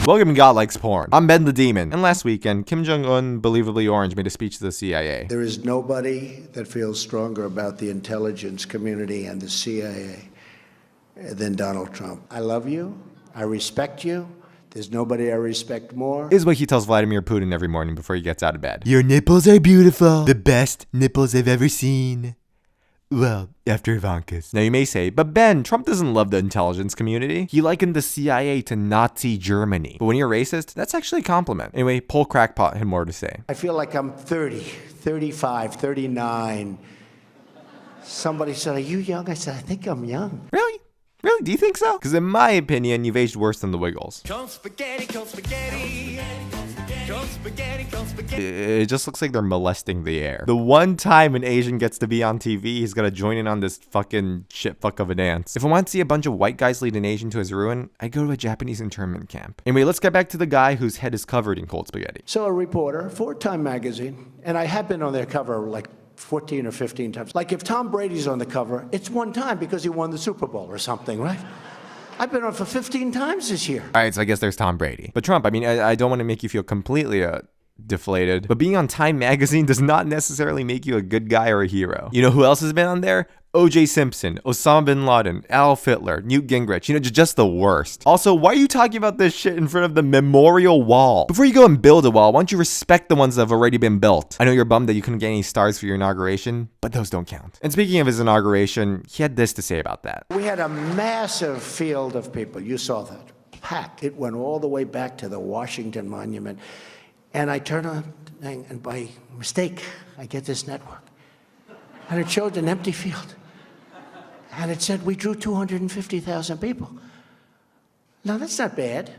Welcome to God Likes Porn. I'm Ben the Demon. And last weekend, Kim Jong-un, believably orange, made a speech to the CIA. There is nobody that feels stronger about the intelligence community and the CIA than Donald Trump. I love you. I respect you. There's nobody I respect more. Is what he tells Vladimir Putin every morning before he gets out of bed. Your nipples are beautiful. The best nipples I've ever seen. Well, after Ivanka's. Now you may say, but Ben, Trump doesn't love the intelligence community. He likened the CIA to Nazi Germany. But when you're racist, that's actually a compliment. Anyway, Paul Crackpot had more to say. I feel like I'm 30, 35, 39. Somebody said, are you young? I said, I think I'm young. Really? Really? Do you think so? Because in my opinion, you've aged worse than the Wiggles. Cold spaghetti, cold spaghetti. Cold spaghetti, cold spaghetti. It just looks like they're molesting the air. The one time an Asian gets to be on TV, he's gonna join in on this fucking shit fuck of a dance. If I want to see a bunch of white guys lead an Asian to his ruin, I'd go to a Japanese internment camp. Anyway, let's get back to the guy whose head is covered in cold spaghetti. So a reporter for Time magazine, and I have been on their cover like 14 or 15 times. Like if Tom Brady's on the cover, it's one time because he won the Super Bowl or something, right? I've been on for 15 times this year. All right, so I guess there's Tom Brady. But Trump, I mean, I don't want to make you feel completely deflated, but being on Time magazine does not necessarily make you a good guy or a hero. You know who else has been on there? O.J. Simpson, Osama bin Laden, Adolf Hitler, Newt Gingrich, you know, just the worst. Also, why are you talking about this shit in front of the memorial wall? Before you go and build a wall, why don't you respect the ones that have already been built? I know you're bummed that you couldn't get any stars for your inauguration, but those don't count. And speaking of his inauguration, he had this to say about that. We had a massive field of people. You saw that. Packed. It went all the way back to the Washington Monument. And I turn on, and by mistake, I get this network. And it showed an empty field. And it said we drew 250,000 people. Now, that's not bad,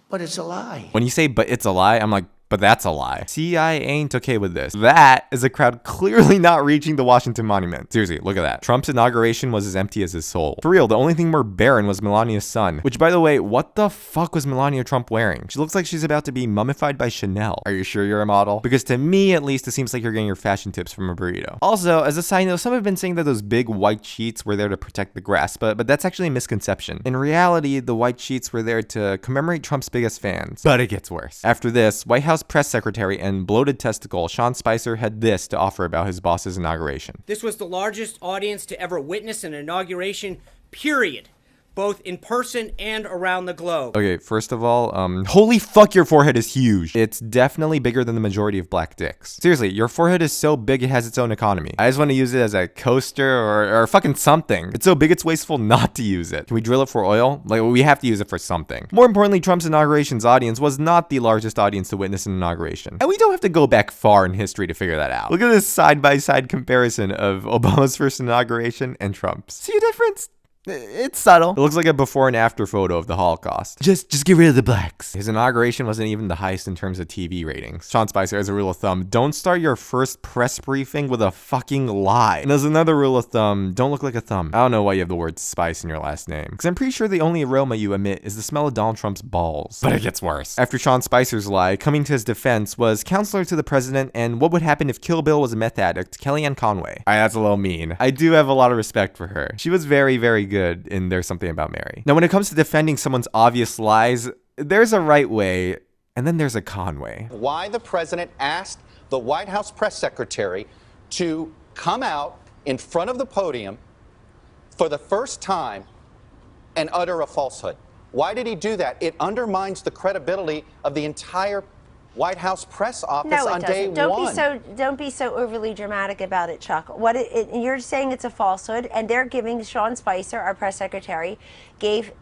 but it's a lie. When you say, but it's a lie, I'm like, but that's a lie. See, I ain't okay with this. That is a crowd clearly not reaching the Washington Monument. Seriously, look at that. Trump's inauguration was as empty as his soul. For real, the only thing more barren was Melania's son. Which, by the way, what the fuck was Melania Trump wearing? She looks like she's about to be mummified by Chanel. Are you sure you're a model? Because to me, at least, it seems like you're getting your fashion tips from a burrito. Also, as a side note, some have been saying that those big white sheets were there to protect the grass, but that's actually a misconception. In reality, the white sheets were there to commemorate Trump's biggest fans. But it gets worse. After this, White House press secretary and bloated testicle Sean Spicer had this to offer about his boss's inauguration. This was the largest audience to ever witness an inauguration, period. Both in person and around the globe. Okay, first of all, holy fuck, your forehead is huge. It's definitely bigger than the majority of black dicks. Seriously, your forehead is so big it has its own economy. I just want to use it as a coaster or fucking something. It's so big it's wasteful not to use it. Can we drill it for oil? Like, we have to use it for something. More importantly, Trump's inauguration's audience was not the largest audience to witness an inauguration. And we don't have to go back far in history to figure that out. Look at this side-by-side comparison of Obama's first inauguration and Trump's. See a difference? It's subtle. It looks like a before and after photo of the Holocaust. Just get rid of the blacks. His inauguration wasn't even the highest in terms of TV ratings. Sean Spicer has a rule of thumb: don't start your first press briefing with a fucking lie. And as another rule of thumb, don't look like a thumb. I don't know why you have the word spice in your last name, because I'm pretty sure the only aroma you emit is the smell of Donald Trump's balls. But it gets worse. After Sean Spicer's lie, coming to his defense was counselor to the president and what would happen if Kill Bill was a meth addict, Kellyanne Conway. Alright, that's a little mean. I do have a lot of respect for her. She was very, very good in There's Something About Mary. Now, when it comes to defending someone's obvious lies, there's a right way, and then there's a con way. Why the president asked the White House press secretary to come out in front of the podium for the first time and utter a falsehood. Why did he do that? It undermines the credibility of the entire White House press office on day one. Don't be so overly dramatic about it, Chuck. You're saying it's a falsehood, and they're giving Sean Spicer, our press secretary, gave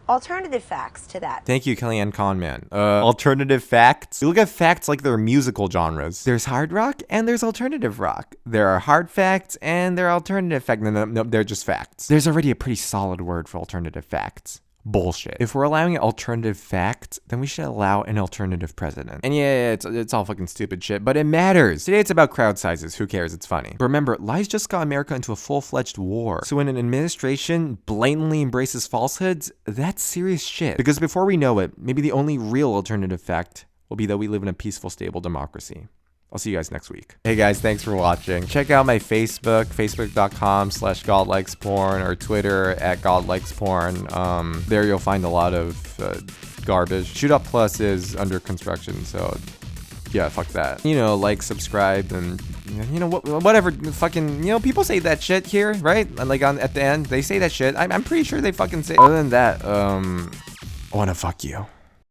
alternative facts to that. Thank you, Kellyanne Conman. Alternative facts? You look at facts like they're musical genres. There's hard rock and there's alternative rock. There are hard facts and there are alternative facts. No, they're just facts. There's already a pretty solid word for alternative facts. Bullshit. If we're allowing alternative facts, then we should allow an alternative president. And yeah, it's all fucking stupid shit, but it matters. Today it's about crowd sizes. Who cares? It's funny. But remember, lies just got America into a full-fledged war. So when an administration blatantly embraces falsehoods, that's serious shit. Because before we know it, maybe the only real alternative fact will be that we live in a peaceful, stable democracy. I'll see you guys next week. Hey guys, thanks for watching. Check out my Facebook, facebook.com/godlikesporn, or Twitter @godlikesporn. There you'll find a lot of garbage. Shoot Up Plus is under construction, so yeah, fuck that. You know, like, subscribe, and you know, whatever fucking, you know, people say that shit here, right? And like at the end, they say that shit. I'm pretty sure they fucking say. Other than that, I wanna fuck you.